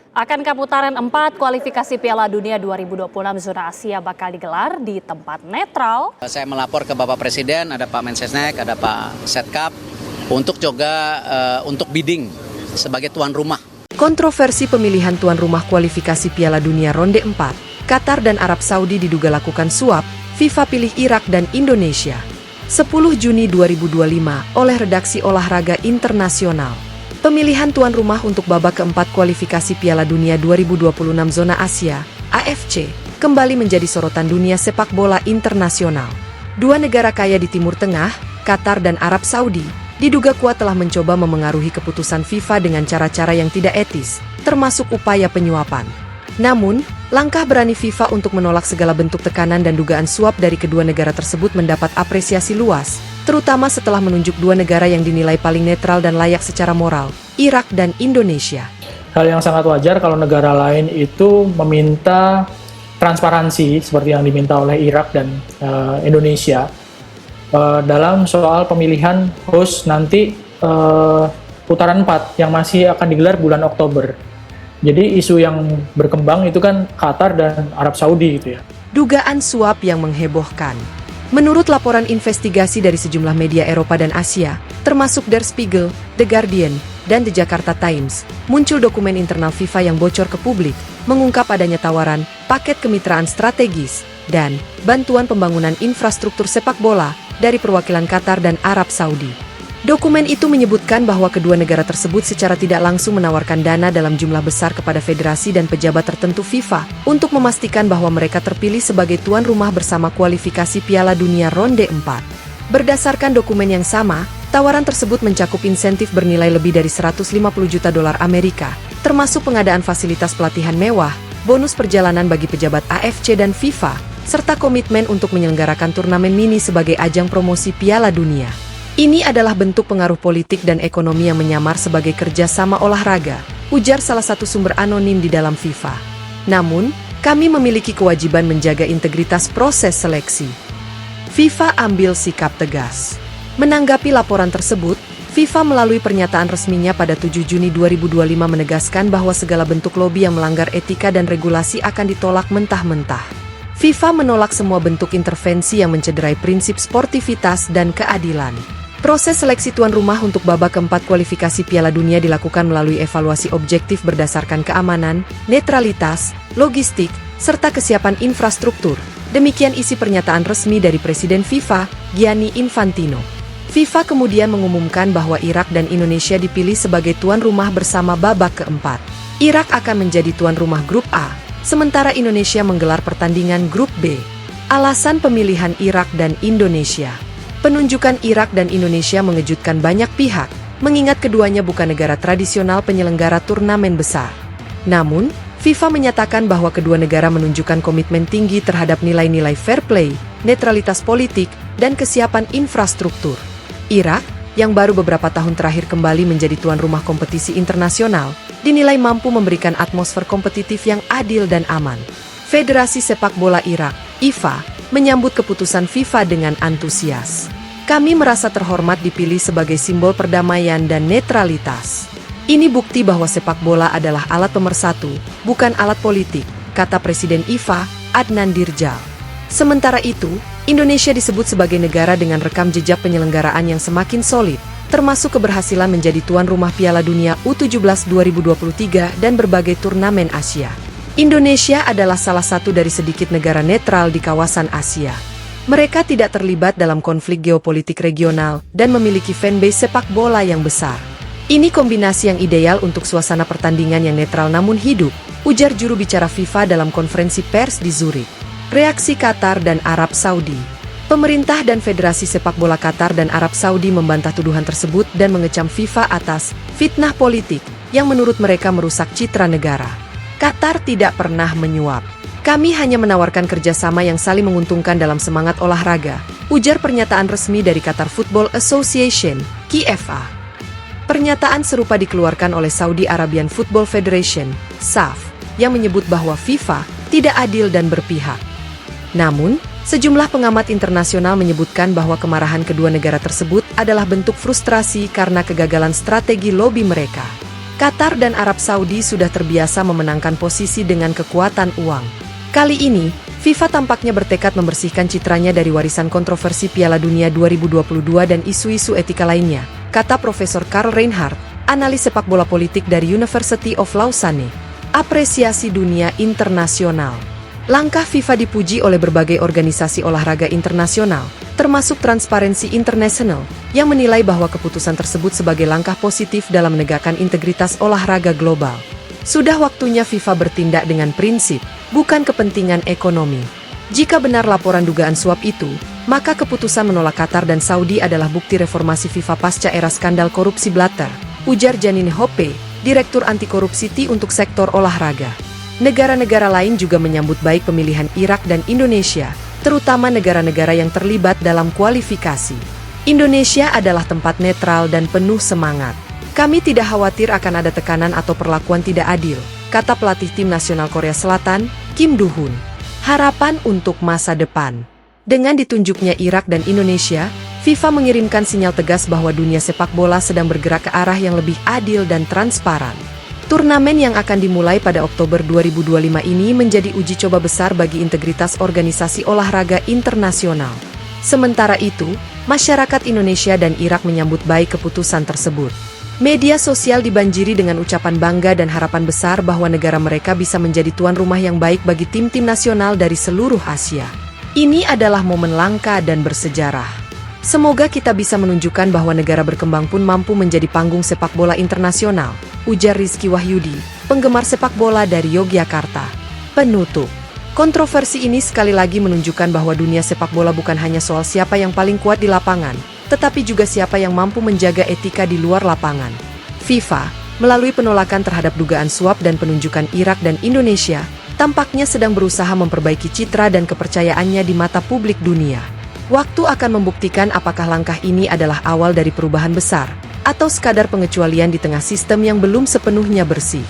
Akankah putaran 4 kualifikasi Piala Dunia 2026 zona Asia bakal digelar di tempat netral? Saya melapor ke Bapak Presiden, ada Pak Mensesnek, ada Pak Setkap, untuk juga untuk bidding sebagai tuan rumah. Kontroversi pemilihan tuan rumah kualifikasi Piala Dunia Ronde 4, Qatar dan Arab Saudi diduga lakukan suap, FIFA pilih Irak dan Indonesia. 10 Juni 2025 oleh Redaksi Olahraga Internasional. Pemilihan tuan rumah untuk babak keempat kualifikasi Piala Dunia 2026 zona Asia, AFC, kembali menjadi sorotan dunia sepak bola internasional. Dua negara kaya di Timur Tengah, Qatar dan Arab Saudi, diduga kuat telah mencoba memengaruhi keputusan FIFA dengan cara-cara yang tidak etis, termasuk upaya penyuapan. Namun, langkah berani FIFA untuk menolak segala bentuk tekanan dan dugaan suap dari kedua negara tersebut mendapat apresiasi luas, terutama setelah menunjuk dua negara yang dinilai paling netral dan layak secara moral, Irak dan Indonesia. Hal yang sangat wajar kalau negara lain itu meminta transparansi seperti yang diminta oleh Irak dan Indonesia dalam soal pemilihan host nanti putaran 4 yang masih akan digelar bulan Oktober. Jadi isu yang berkembang itu kan Qatar dan Arab Saudi gitu ya. Dugaan suap yang menghebohkan. Menurut laporan investigasi dari sejumlah media Eropa dan Asia, termasuk Der Spiegel, The Guardian, dan The Jakarta Times, muncul dokumen internal FIFA yang bocor ke publik, mengungkap adanya tawaran, paket kemitraan strategis, dan bantuan pembangunan infrastruktur sepak bola dari perwakilan Qatar dan Arab Saudi. Dokumen itu menyebutkan bahwa kedua negara tersebut secara tidak langsung menawarkan dana dalam jumlah besar kepada federasi dan pejabat tertentu FIFA untuk memastikan bahwa mereka terpilih sebagai tuan rumah bersama kualifikasi Piala Dunia Ronde 4. Berdasarkan dokumen yang sama, tawaran tersebut mencakup insentif bernilai lebih dari 150 juta dolar Amerika, termasuk pengadaan fasilitas pelatihan mewah, bonus perjalanan bagi pejabat AFC dan FIFA, serta komitmen untuk menyelenggarakan turnamen mini sebagai ajang promosi Piala Dunia. Ini adalah bentuk pengaruh politik dan ekonomi yang menyamar sebagai kerjasama olahraga, ujar salah satu sumber anonim di dalam FIFA. Namun, kami memiliki kewajiban menjaga integritas proses seleksi. FIFA ambil sikap tegas. Menanggapi laporan tersebut, FIFA melalui pernyataan resminya pada 7 Juni 2025 menegaskan bahwa segala bentuk lobi yang melanggar etika dan regulasi akan ditolak mentah-mentah. FIFA menolak semua bentuk intervensi yang mencederai prinsip sportivitas dan keadilan. Proses seleksi tuan rumah untuk babak keempat kualifikasi Piala Dunia dilakukan melalui evaluasi objektif berdasarkan keamanan, netralitas, logistik, serta kesiapan infrastruktur. Demikian isi pernyataan resmi dari Presiden FIFA, Gianni Infantino. FIFA kemudian mengumumkan bahwa Irak dan Indonesia dipilih sebagai tuan rumah bersama babak keempat. Irak akan menjadi tuan rumah Grup A, sementara Indonesia menggelar pertandingan Grup B. Alasan pemilihan Irak dan Indonesia. Penunjukan Irak dan Indonesia mengejutkan banyak pihak, mengingat keduanya bukan negara tradisional penyelenggara turnamen besar. Namun, FIFA menyatakan bahwa kedua negara menunjukkan komitmen tinggi terhadap nilai-nilai fair play, netralitas politik, dan kesiapan infrastruktur. Irak, yang baru beberapa tahun terakhir kembali menjadi tuan rumah kompetisi internasional, dinilai mampu memberikan atmosfer kompetitif yang adil dan aman. Federasi Sepak Bola Irak, IFA, menyambut keputusan FIFA dengan antusias. Kami merasa terhormat dipilih sebagai simbol perdamaian dan netralitas. Ini bukti bahwa sepak bola adalah alat pemersatu, bukan alat politik, kata Presiden IFA, Adnan Dirjal. Sementara itu, Indonesia disebut sebagai negara dengan rekam jejak penyelenggaraan yang semakin solid, termasuk keberhasilan menjadi tuan rumah Piala Dunia U17 2023 dan berbagai turnamen Asia. Indonesia adalah salah satu dari sedikit negara netral di kawasan Asia. Mereka tidak terlibat dalam konflik geopolitik regional dan memiliki fanbase sepak bola yang besar. Ini kombinasi yang ideal untuk suasana pertandingan yang netral namun hidup, ujar juru bicara FIFA dalam konferensi pers di Zurich. Reaksi Qatar dan Arab Saudi. Pemerintah dan Federasi Sepak Bola Qatar dan Arab Saudi membantah tuduhan tersebut dan mengecam FIFA atas fitnah politik yang menurut mereka merusak citra negara. Qatar tidak pernah menyuap. Kami hanya menawarkan kerjasama yang saling menguntungkan dalam semangat olahraga, ujar pernyataan resmi dari Qatar Football Association, QFA. Pernyataan serupa dikeluarkan oleh Saudi Arabian Football Federation, SAF, yang menyebut bahwa FIFA tidak adil dan berpihak. Namun, sejumlah pengamat internasional menyebutkan bahwa kemarahan kedua negara tersebut adalah bentuk frustrasi karena kegagalan strategi lobi mereka. Qatar dan Arab Saudi sudah terbiasa memenangkan posisi dengan kekuatan uang. Kali ini, FIFA tampaknya bertekad membersihkan citranya dari warisan kontroversi Piala Dunia 2022 dan isu-isu etika lainnya, kata Profesor Karl Reinhardt, analis sepak bola politik dari University of Lausanne. Apresiasi dunia internasional. Langkah FIFA dipuji oleh berbagai organisasi olahraga internasional, termasuk Transparency International, yang menilai bahwa keputusan tersebut sebagai langkah positif dalam menegakkan integritas olahraga global. Sudah waktunya FIFA bertindak dengan prinsip, bukan kepentingan ekonomi. Jika benar laporan dugaan suap itu, maka keputusan menolak Qatar dan Saudi adalah bukti reformasi FIFA pasca era skandal korupsi Blatter, ujar Janine Hoppe, Direktur Anti Korupsi TI untuk sektor olahraga. Negara-negara lain juga menyambut baik pemilihan Irak dan Indonesia, terutama negara-negara yang terlibat dalam kualifikasi. Indonesia adalah tempat netral dan penuh semangat. Kami tidak khawatir akan ada tekanan atau perlakuan tidak adil, kata pelatih tim nasional Korea Selatan, Kim Do-hun. Harapan untuk masa depan. Dengan ditunjuknya Irak dan Indonesia, FIFA mengirimkan sinyal tegas bahwa dunia sepak bola sedang bergerak ke arah yang lebih adil dan transparan. Turnamen yang akan dimulai pada Oktober 2025 ini menjadi uji coba besar bagi integritas organisasi olahraga internasional. Sementara itu, masyarakat Indonesia dan Irak menyambut baik keputusan tersebut. Media sosial dibanjiri dengan ucapan bangga dan harapan besar bahwa negara mereka bisa menjadi tuan rumah yang baik bagi tim-tim nasional dari seluruh Asia. Ini adalah momen langka dan bersejarah. Semoga kita bisa menunjukkan bahwa negara berkembang pun mampu menjadi panggung sepak bola internasional, ujar Rizky Wahyudi, penggemar sepak bola dari Yogyakarta. Penutup. Kontroversi ini sekali lagi menunjukkan bahwa dunia sepak bola bukan hanya soal siapa yang paling kuat di lapangan, tetapi juga siapa yang mampu menjaga etika di luar lapangan. FIFA, melalui penolakan terhadap dugaan suap dan penunjukan Irak dan Indonesia, tampaknya sedang berusaha memperbaiki citra dan kepercayaannya di mata publik dunia. Waktu akan membuktikan apakah langkah ini adalah awal dari perubahan besar, atau sekadar pengecualian di tengah sistem yang belum sepenuhnya bersih.